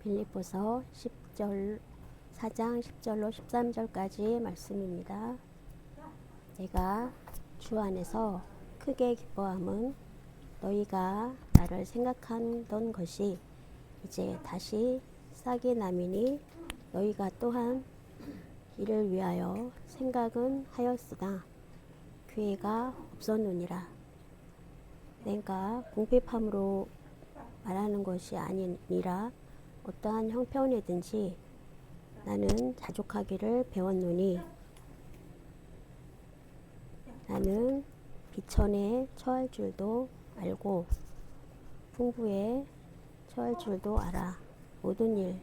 빌립보서 10절 4장 10절로 13절까지 말씀입니다. 내가 주 안에서 크게 기뻐함은 너희가 나를 생각하던 것이 이제 다시 싹이 나미니 너희가 또한 이를 위하여 생각은 하였으나 기회가 없었느니라. 내가 궁핍함으로 말하는 것이 아니니라. 어떠한 형편이든지 나는 자족하기를 배웠노니 나는 비천에 처할 줄도 알고 풍부에 처할 줄도 알아. 모든 일,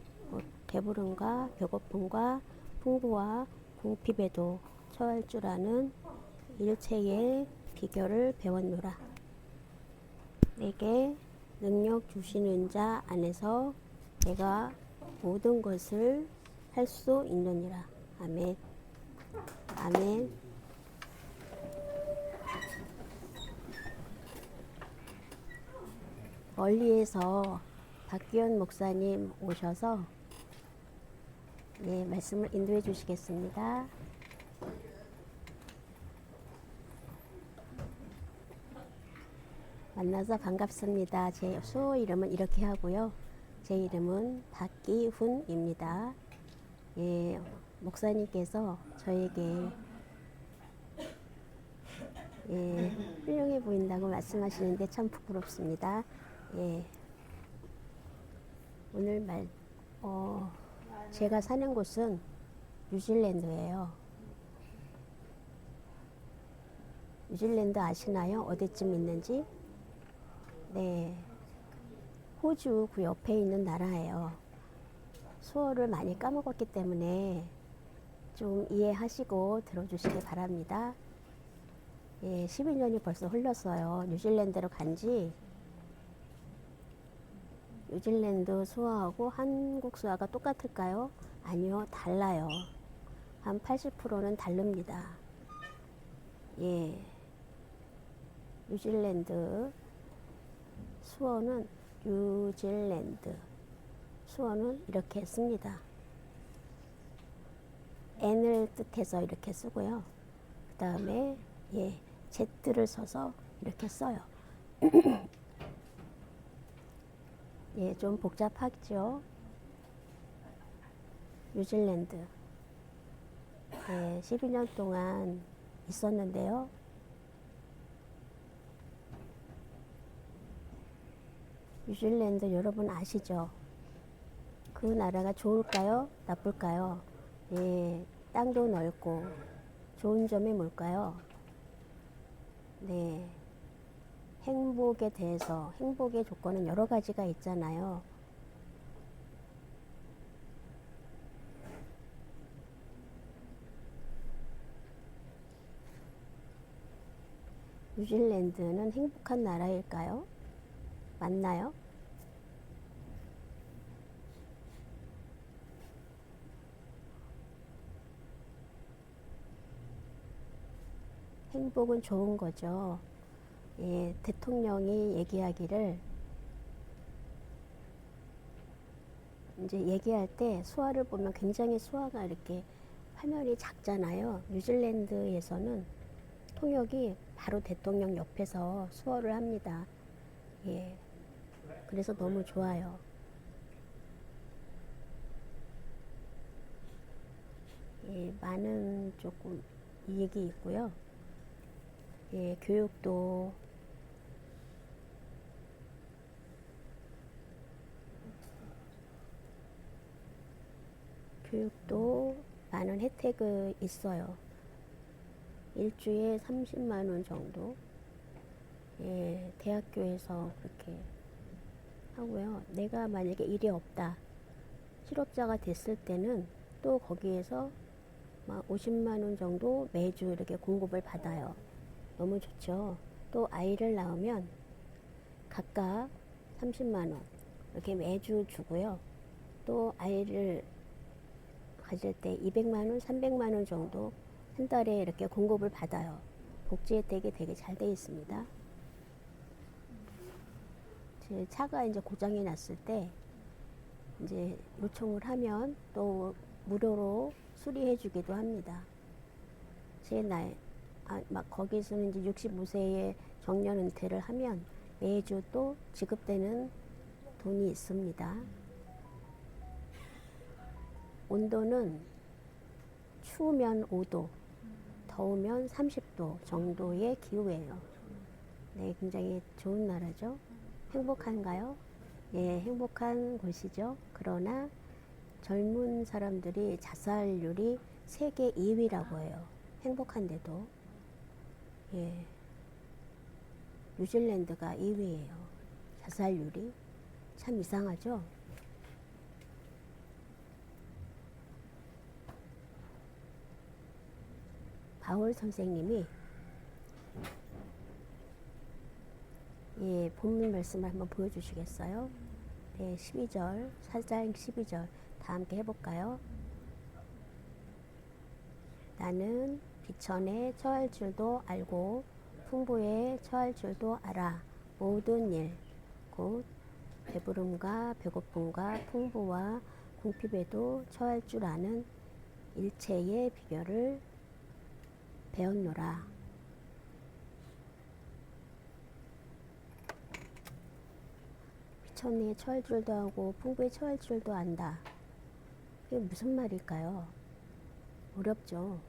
배부름과 배고픔과 풍부와 궁핍에도 처할 줄 아는 일체의 비결을 배웠노라. 내게 능력 주시는 자 안에서 내가 모든 것을 할 수 있느니라. 아멘. 아멘. 멀리에서 박기현 목사님 오셔서 말씀을 인도해 주시겠습니다. 만나서 반갑습니다. 제 수호 이름은 이렇게 하고요. 제 이름은 박기훈입니다. 목사님께서 저에게 훌륭해 보인다고 말씀하시는데 참 부끄럽습니다. 오늘 제가 사는 곳은 뉴질랜드예요. 뉴질랜드 아시나요? 어디쯤 있는지? 네, 호주 그 옆에 있는 나라예요. 수어를 많이 까먹었기 때문에 좀 이해하시고 들어주시기 바랍니다. 12년이 벌써 흘렀어요. 뉴질랜드로 간지. 뉴질랜드 수어하고 한국 수어가 똑같을까요? 아니요, 달라요. 한 80%는 다릅니다. 뉴질랜드 수어는 뉴질랜드 수어는 이렇게 씁니다. N을 뜻해서 이렇게 쓰고요. 그 다음에 Z를 써서 이렇게 써요. 좀 복잡하죠. 뉴질랜드 12년 동안 있었는데요. 뉴질랜드 여러분 아시죠? 그 나라가 좋을까요? 나쁠까요? 땅도 넓고 좋은 점이 뭘까요? 행복에 대해서 행복의 조건은 여러 가지가 있잖아요. 뉴질랜드는 행복한 나라일까요? 맞나요? 행복은 좋은 거죠. 대통령이 얘기하기를 이제 얘기할 때 수화를 보면 굉장히 수화가 이렇게 화면이 작잖아요. 뉴질랜드에서는 통역이 바로 대통령 옆에서 수어를 합니다. 그래서 너무 좋아요. 많은 조금 이익이 있고요. 교육도 많은 혜택이 있어요. 일주에 30만 원 정도. 대학교에서 그렇게 하고요. 내가 만약에 일이 없다, 실업자가 됐을 때는 또 거기에서 50만 원 정도 매주 이렇게 공급을 받아요. 너무 좋죠. 또 아이를 낳으면 각각 30만 원 이렇게 매주 주고요. 또 아이를 가질 때 200만 원, 300만 원 정도 한 달에 이렇게 공급을 받아요. 복지 혜택이 되게 잘 돼 있습니다. 제 차가 이제 고장이 났을 때 이제 요청을 하면 또 무료로 수리해 주기도 합니다. 제 나이, 막 거기서는 이제 65세에 정년 은퇴를 하면 매주 또 지급되는 돈이 있습니다. 온도는 추우면 5도, 더우면 30도 정도의 기후예요. 네, 굉장히 좋은 나라죠. 행복한가요? 예, 행복한 곳이죠. 그러나 젊은 사람들이 자살률이 세계 2위라고 해요. 행복한데도. 예, 뉴질랜드가 2위예요. 자살률이. 참 이상하죠? 바울 선생님이 예, 본문 말씀을 한번 보여주시겠어요? 네, 12절, 4장 12절 다 함께 해볼까요? 나는 비천에 처할 줄도 알고 풍부에 처할 줄도 알아. 모든 일, 곧 배부름과 배고픔과 풍부와 궁핍에도 처할 줄 아는 일체의 비결을 배웠노라. 비천에 처할 줄도 알고 풍부에 처할 줄도 안다. 그게 무슨 말일까요? 어렵죠.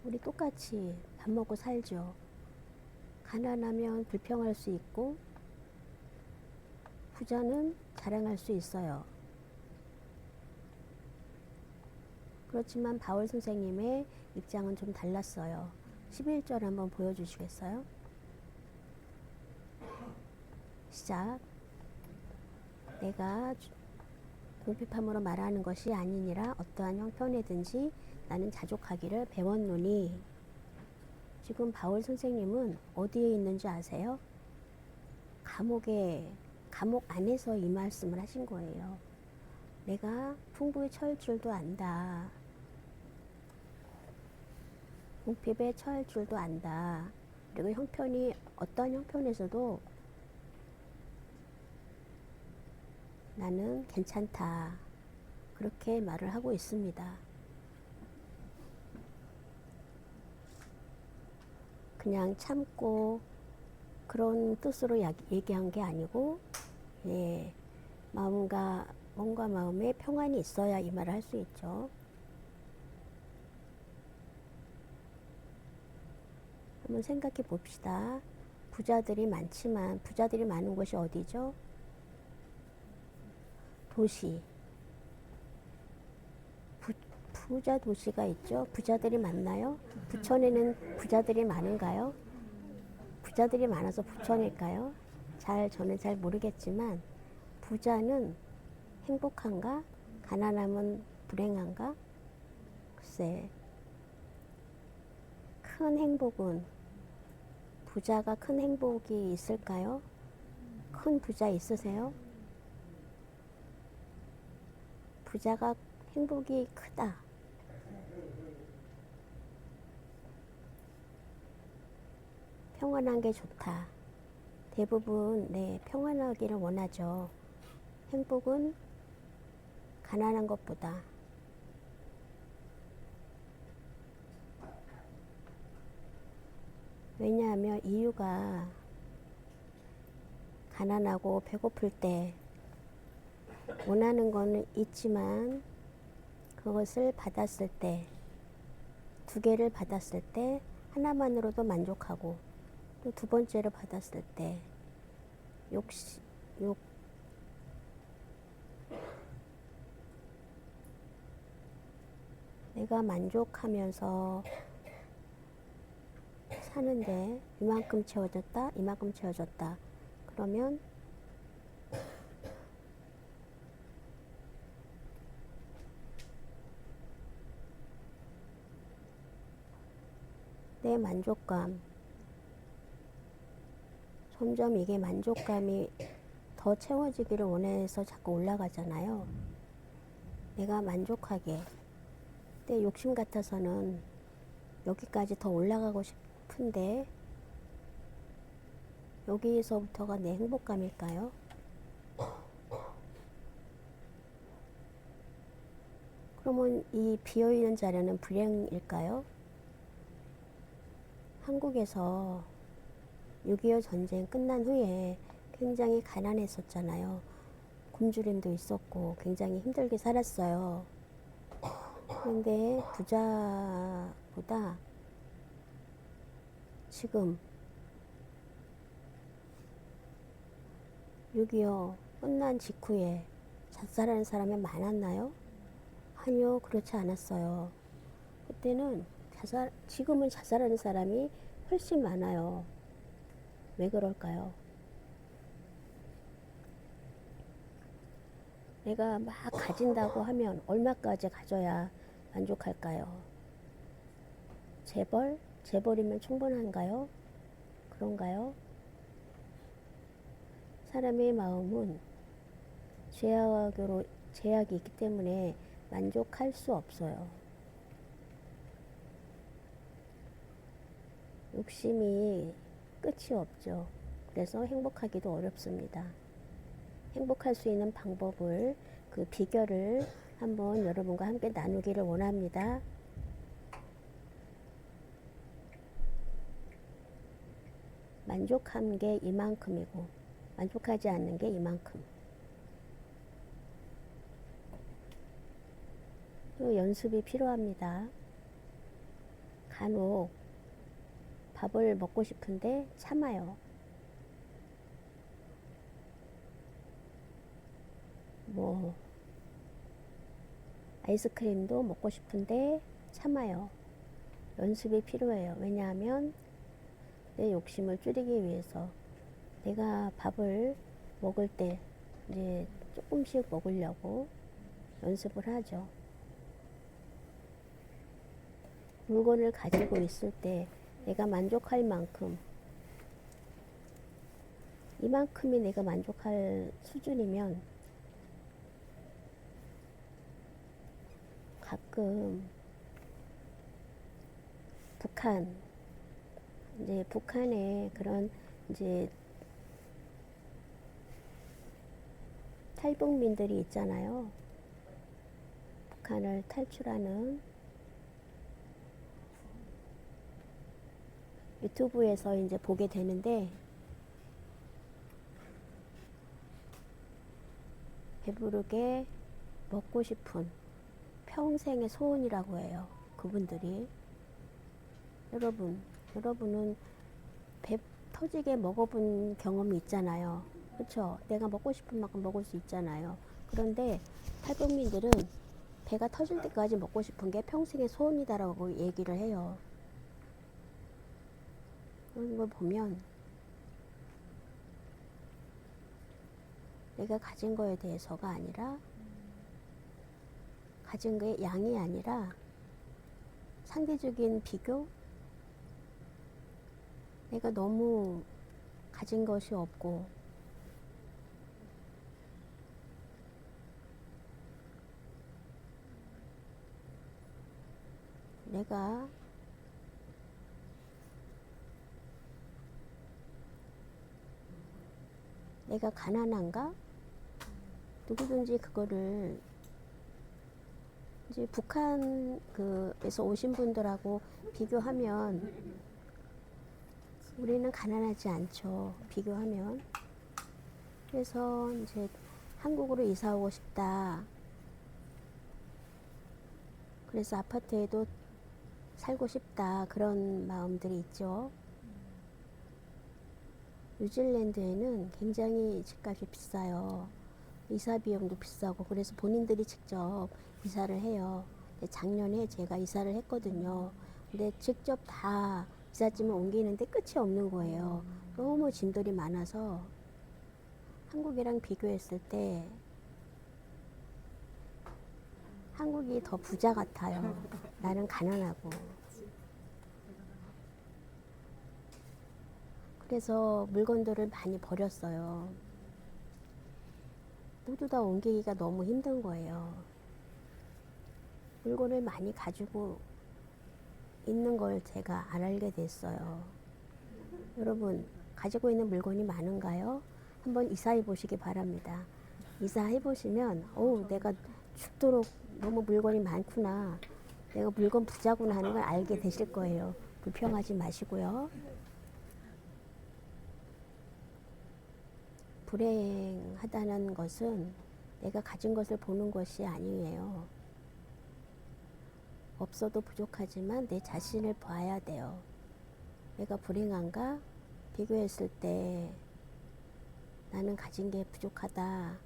우리 똑같이 밥 먹고 살죠. 가난하면 불평할 수 있고 부자는 자랑할 수 있어요. 그렇지만 바울 선생님의 입장은 좀 달랐어요. 11절 한번 보여주시겠어요? 시작. 내가 궁핍함으로 말하는 것이 아니니라 어떠한 형편이든지 나는 자족하기를 배웠노니. 지금 바울 선생님은 어디에 있는지 아세요? 감옥 안에서 이 말씀을 하신 거예요. 내가 풍부에 처할 줄도 안다. 궁핍에 처할 줄도 안다. 그리고 형편이 어떤 형편에서도 나는 괜찮다. 그렇게 말을 하고 있습니다. 그냥 참고 그런 뜻으로 얘기한 게 아니고, 예, 몸과 마음에 평안이 있어야 이 말을 할 수 있죠. 한번 생각해 봅시다. 부자들이 많지만 부자들이 많은 곳이 어디죠? 도시. 부자 도시가 있죠. 부자들이 많나요? 부천에는 부자들이 많은가요? 부자들이 많아서 부천일까요? 저는 잘 모르겠지만 부자는 행복한가? 가난하면 불행한가? 글쎄, 큰 행복은 부자가 큰 행복이 있을까요? 큰 부자 있으세요? 부자가 행복이 크다. 평안한 게 좋다. 대부분 평안하기를 원하죠. 행복은 가난한 것보다. 왜냐하면 이유가 가난하고 배고플 때 원하는 거는 있지만 그것을 받았을 때, 두 개를 받았을 때 하나만으로도 만족하고 또 두 번째로 받았을 때 내가 만족하면서 사는데 이만큼 채워졌다, 이만큼 채워졌다. 그러면 내 만족감, 점점 이게 만족감이 더 채워지기를 원해서 자꾸 올라가잖아요. 내가 만족하게. 내 욕심 같아서는 여기까지 더 올라가고 싶은데 여기서부터가 내 행복감일까요? 그러면 이 비어있는 자리는 불행일까요? 한국에서 6.25 전쟁 끝난 후에 굉장히 가난했었잖아요. 굶주림도 있었고 굉장히 힘들게 살았어요. 그런데 부자보다 지금 6.25 끝난 직후에 자살하는 사람이 많았나요? 아니요, 그렇지 않았어요. 그때는 지금은 자살하는 사람이 훨씬 많아요. 왜 그럴까요? 내가 막 가진다고 하면 얼마까지 가져야 만족할까요? 재벌이면 충분한가요? 그런가요? 사람의 마음은 제약이 있기 때문에 만족할 수 없어요. 욕심이 끝이 없죠. 그래서 행복하기도 어렵습니다. 행복할 수 있는 방법을, 그 비결을 한번 여러분과 함께 나누기를 원합니다. 만족한 게 이만큼이고 만족하지 않는 게 이만큼. 또 연습이 필요합니다. 간혹 밥을 먹고 싶은데 참아요. 아이스크림도 먹고 싶은데 참아요. 연습이 필요해요. 왜냐하면 내 욕심을 줄이기 위해서 내가 밥을 먹을 때 이제 조금씩 먹으려고 연습을 하죠. 물건을 가지고 있을 때 내가 만족할 만큼, 이만큼이 내가 만족할 수준이면 가끔 북한의 그런 이제 탈북민들이 있잖아요. 북한을 탈출하는 유튜브에서 이제 보게 되는데, 배부르게 먹고 싶은 평생의 소원이라고 해요. 그분들이. 여러분은 배 터지게 먹어본 경험이 있잖아요. 그렇죠? 내가 먹고 싶은 만큼 먹을 수 있잖아요. 그런데 탈북민들은 배가 터질 때까지 먹고 싶은 게 평생의 소원이다라고 얘기를 해요. 그런 걸 보면 내가 가진 거에 대해서가 아니라, 가진 거의 양이 아니라 상대적인 비교? 내가 너무 가진 것이 없고 내가 가난한가? 누구든지 그거를 이제 북한에서 오신 분들하고 비교하면 우리는 가난하지 않죠. 비교하면. 그래서 이제 한국으로 이사 오고 싶다. 그래서 아파트에도 살고 싶다. 그런 마음들이 있죠. 뉴질랜드에는 굉장히 집값이 비싸요. 이사 비용도 비싸고, 그래서 본인들이 직접 이사를 해요. 작년에 제가 이사를 했거든요. 근데 직접 다 이삿짐을 옮기는데 끝이 없는 거예요. 너무 짐들이 많아서 한국이랑 비교했을 때 한국이 더 부자 같아요. 나는 가난하고. 그래서 물건들을 많이 버렸어요. 모두 다 옮기기가 너무 힘든 거예요. 물건을 많이 가지고 있는 걸 제가 알게 됐어요. 여러분, 가지고 있는 물건이 많은가요? 한번 이사해 보시기 바랍니다. 이사해 보시면, 내가 죽도록 너무 물건이 많구나. 내가 물건 부자구나 하는 걸 알게 되실 거예요. 불평하지 마시고요. 불행하다는 것은 내가 가진 것을 보는 것이 아니에요. 없어도 부족하지만 내 자신을 봐야 돼요. 내가 불행한가? 비교했을 때 나는 가진 게 부족하다.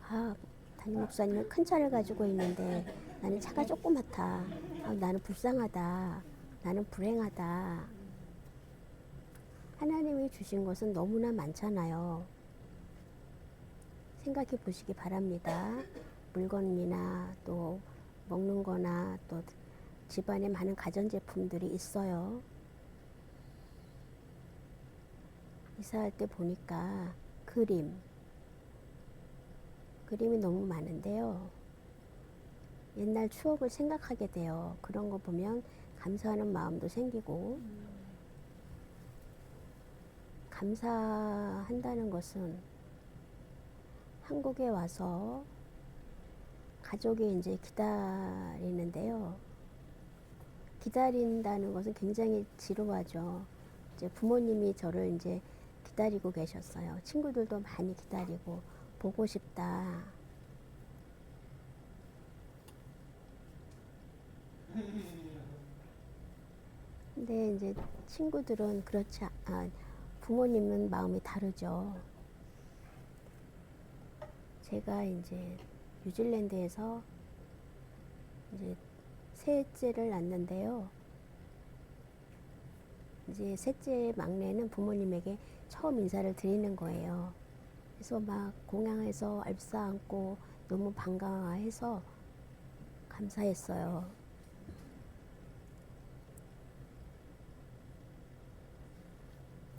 아, 담임 목사님은 큰 차를 가지고 있는데 나는 차가 조그맣다. 아, 나는 불쌍하다. 나는 불행하다. 하나님이 주신 것은 너무나 많잖아요. 생각해 보시기 바랍니다. 물건이나 또 먹는 거나 또 집안에 많은 가전제품들이 있어요. 이사할 때 보니까 그림이 너무 많은데요. 옛날 추억을 생각하게 돼요. 그런 거 보면 감사하는 마음도 생기고, 감사한다는 것은 한국에 와서 가족이 이제 기다리는데요. 기다린다는 것은 굉장히 지루하죠. 이제 부모님이 저를 이제 기다리고 계셨어요. 친구들도 많이 기다리고 보고 싶다. 근데 이제 친구들은 그렇지 부모님은 마음이 다르죠. 제가 이제 뉴질랜드에서 이제 셋째를 낳는데요. 이제 셋째 막내는 부모님에게 처음 인사를 드리는 거예요. 그래서 막 공항에서 알싸안고 너무 반가워해서 감사했어요.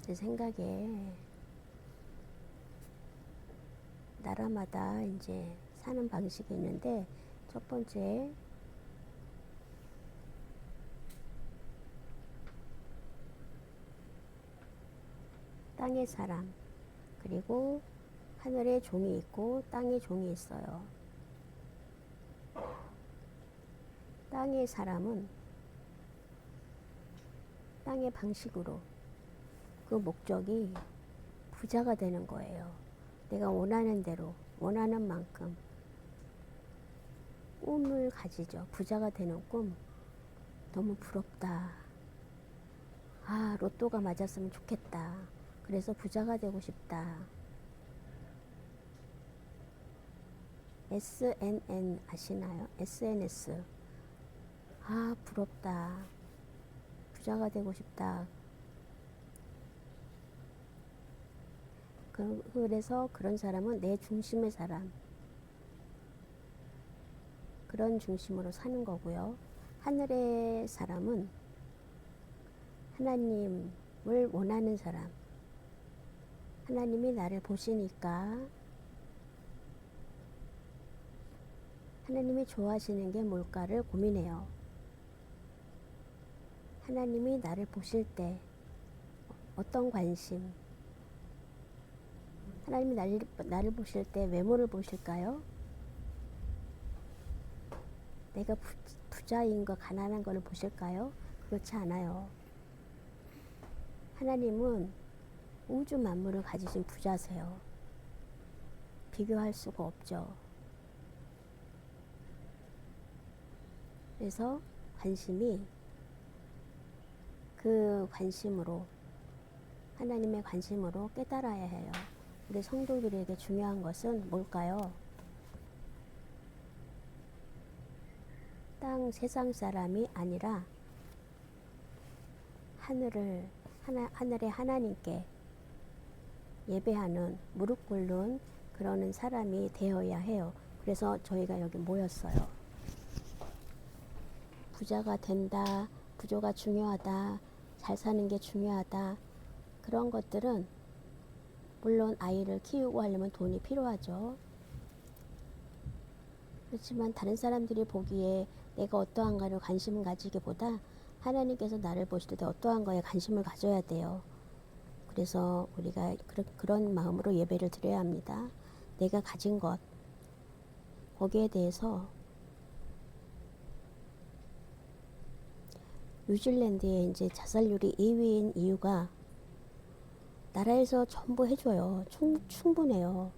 제 생각에 나라마다 이제 사는 방식이 있는데, 첫 번째 땅의 사람, 그리고 하늘에 종이 있고 땅에 종이 있어요. 땅의 사람은 땅의 방식으로 그 목적이 부자가 되는 거예요. 내가 원하는 대로, 원하는 만큼 꿈을 가지죠. 부자가 되는 꿈. 너무 부럽다. 아, 로또가 맞았으면 좋겠다. 그래서 부자가 되고 싶다. SNN 아시나요? SNS. 아, 부럽다. 부자가 되고 싶다. 그래서 그런 사람은 내 중심의 사람. 그런 중심으로 사는 거고요. 하늘의 사람은 하나님을 원하는 사람. 하나님이 나를 보시니까 하나님이 좋아하시는 게 뭘까를 고민해요. 하나님이 나를 보실 때 어떤 관심, 하나님이 나를 보실 때 외모를 보실까요? 내가 부자인 거, 가난한 거를 보실까요? 그렇지 않아요. 하나님은 우주 만물을 가지신 부자세요. 비교할 수가 없죠. 그래서 관심이 그 관심으로, 하나님의 관심으로 깨달아야 해요. 우리 성도들에게 중요한 것은 뭘까요? 세상 사람이 아니라 하늘의 하나님께 예배하는, 무릎 꿇는 그러는 사람이 되어야 해요. 그래서 저희가 여기 모였어요. 부자가 된다, 부조가 중요하다, 잘 사는 게 중요하다. 그런 것들은 물론 아이를 키우고 하려면 돈이 필요하죠. 그렇지만 다른 사람들이 보기에 내가 어떠한가를 관심을 가지기보다 하나님께서 나를 보실 때 어떠한 거에 관심을 가져야 돼요. 그래서 우리가 그런 마음으로 예배를 드려야 합니다. 내가 가진 것, 거기에 대해서 뉴질랜드의 이제 자살률이 2위인 이유가 나라에서 전부 해줘요. 충분해요.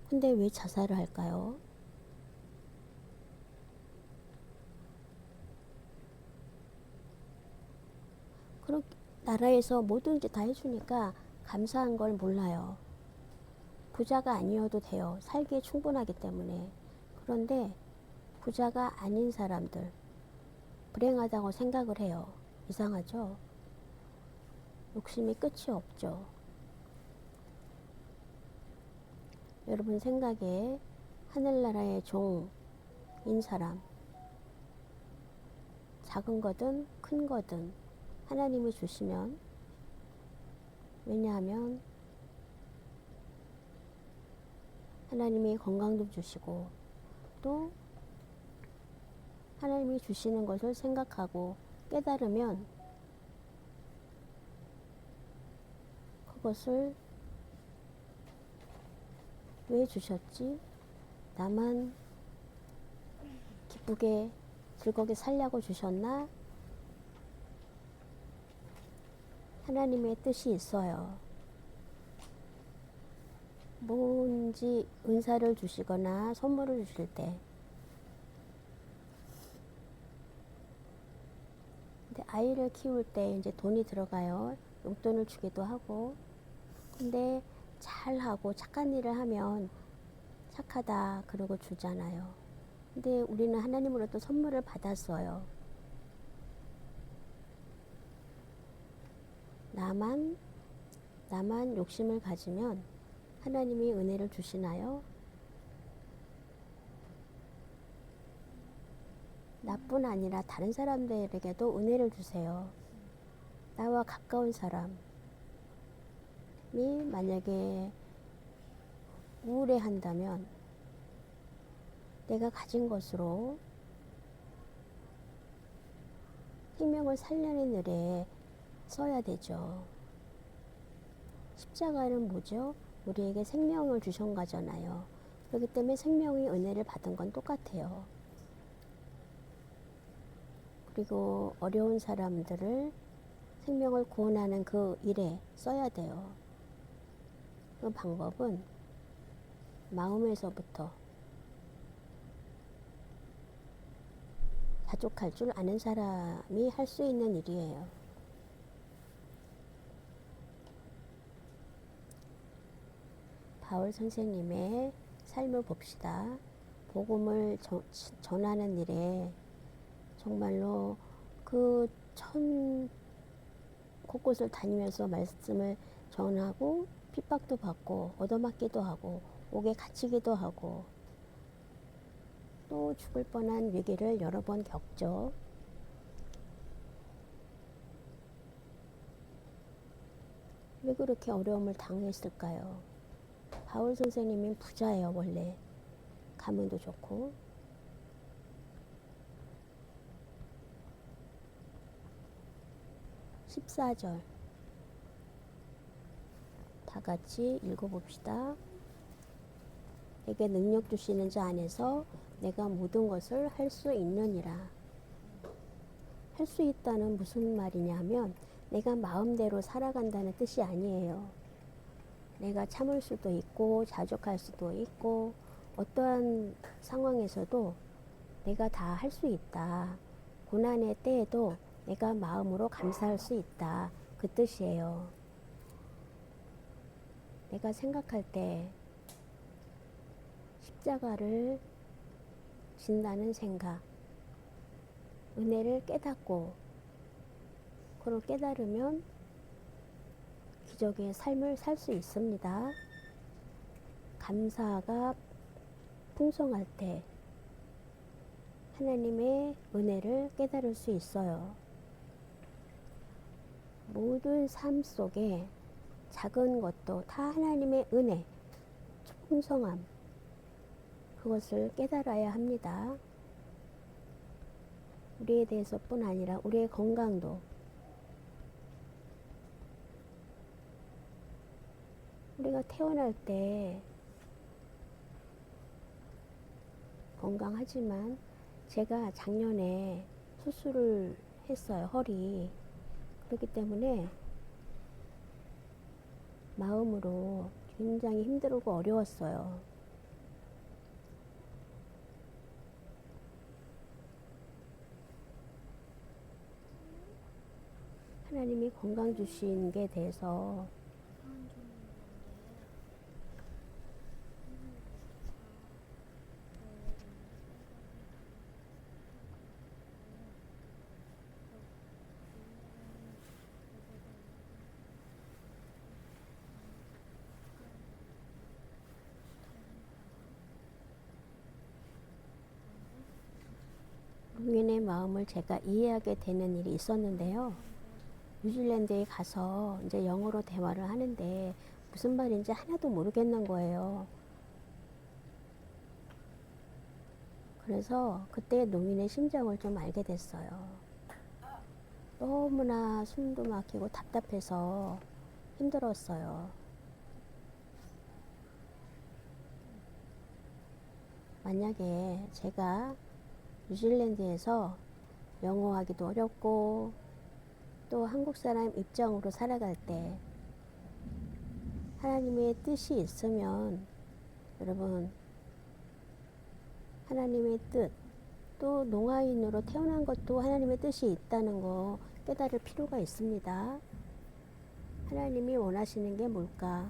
근데 왜 자살을 할까요? 그렇게 나라에서 뭐든지 다 해주니까 감사한 걸 몰라요. 부자가 아니어도 돼요. 살기에 충분하기 때문에. 그런데 부자가 아닌 사람들, 불행하다고 생각을 해요. 이상하죠? 욕심이 끝이 없죠. 여러분 생각에 하늘나라의 종인 사람, 작은 거든 큰 거든 하나님이 주시면, 왜냐하면 하나님이 건강도 주시고 또 하나님이 주시는 것을 생각하고 깨달으면 그것을 왜 주셨지? 나만 기쁘게 즐겁게 살려고 주셨나? 하나님의 뜻이 있어요. 뭔지 은사를 주시거나 선물을 주실 때, 근데 아이를 키울 때 이제 돈이 들어가요. 용돈을 주기도 하고. 근데 잘하고 착한 일을 하면 착하다 그러고 주잖아요. 근데 우리는 하나님으로부터 선물을 받았어요. 나만 욕심을 가지면 하나님이 은혜를 주시나요? 나뿐 아니라 다른 사람들에게도 은혜를 주세요. 나와 가까운 사람이 만약에 우울해한다면 내가 가진 것으로 생명을 살려낸 일에 써야 되죠. 십자가는 뭐죠? 우리에게 생명을 주신 거잖아요. 그렇기 때문에 생명의 은혜를 받은 건 똑같아요. 그리고 어려운 사람들을 생명을 구원하는 그 일에 써야 돼요. 그 방법은 마음에서부터 자족할 줄 아는 사람이 할 수 있는 일이에요. 바울 선생님의 삶을 봅시다. 복음을 전하는 일에 정말로 그 곳곳을 다니면서 말씀을 전하고 핍박도 받고 얻어맞기도 하고 옥에 갇히기도 하고 또 죽을 뻔한 위기를 여러 번 겪죠. 왜 그렇게 어려움을 당했을까요? 바울 선생님은 부자예요. 원래 가문도 좋고. 14절 다 같이 읽어봅시다. 내게 능력 주시는 자 안에서 내가 모든 것을 할 수 있느니라. 할 수 있다는 무슨 말이냐면 내가 마음대로 살아간다는 뜻이 아니에요. 내가 참을 수도 있고 자족할 수도 있고 어떠한 상황에서도 내가 다 할 수 있다. 고난의 때에도 내가 마음으로 감사할 수 있다. 그 뜻이에요. 내가 생각할 때 십자가를 진다는 생각, 은혜를 깨닫고 그걸 깨달으면 기적의 삶을 살 수 있습니다. 감사가 풍성할 때 하나님의 은혜를 깨달을 수 있어요. 모든 삶 속에 작은 것도 다 하나님의 은혜, 풍성함, 그것을 깨달아야 합니다. 우리에 대해서뿐 아니라 우리의 건강도, 우리가 태어날 때 건강하지만 제가 작년에 수술을 했어요. 허리. 그렇기 때문에 마음으로 굉장히 힘들고 어려웠어요. 하나님이 건강 주신 게 대해서 농인의 마음을 제가 이해하게 되는 일이 있었는데요. 뉴질랜드에 가서 이제 영어로 대화를 하는데 무슨 말인지 하나도 모르겠는 거예요. 그래서 그때 농인의 심정을 좀 알게 됐어요. 너무나 숨도 막히고 답답해서 힘들었어요. 만약에 제가 뉴질랜드에서 영어 하기도 어렵고 또 한국 사람 입장으로 살아갈 때 하나님의 뜻이 있으면 여러분 하나님의 뜻, 또 농아인으로 태어난 것도 하나님의 뜻이 있다는 거 깨달을 필요가 있습니다. 하나님이 원하시는 게 뭘까?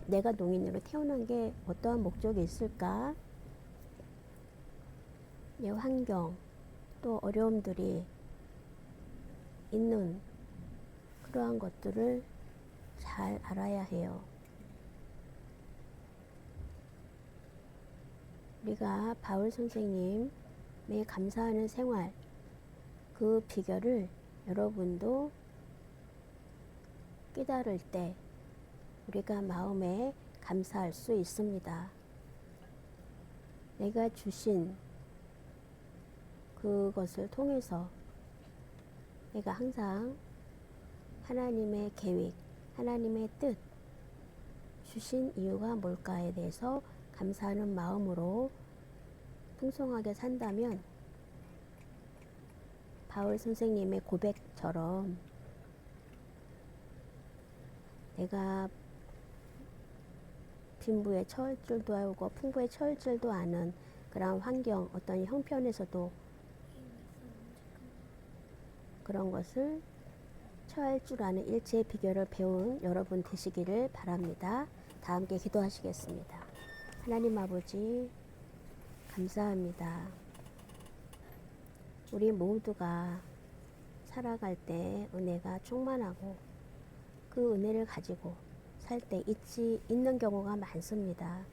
내가 농인으로 태어난 게 어떠한 목적이 있을까? 내 환경, 또 어려움들이 있는 그러한 것들을 잘 알아야 해요. 우리가 바울 선생님의 감사하는 생활, 그 비결을 여러분도 깨달을 때 우리가 마음에 감사할 수 있습니다. 내가 주신 그것을 통해서 내가 항상 하나님의 계획, 하나님의 뜻, 주신 이유가 뭘까에 대해서 감사하는 마음으로 풍성하게 산다면 바울 선생님의 고백처럼 내가 빈부에 처할 줄도 알고 풍부에 처할 줄도 아는 그런 환경, 어떤 형편에서도 그런 것을 처할 줄 아는 일체의 비결을 배운 여러분 되시기를 바랍니다. 다 함께 기도하시겠습니다. 하나님 아버지 감사합니다. 우리 모두가 살아갈 때 은혜가 충만하고 그 은혜를 가지고 살 때 잊지 있는 경우가 많습니다.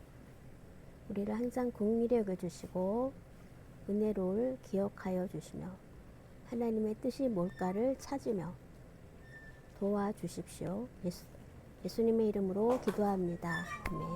우리를 항상 긍휼히 여겨주시고 은혜를 기억하여 주시며 하나님의 뜻이 뭘까를 찾으며 도와주십시오. 예수님의 이름으로 기도합니다. 아멘.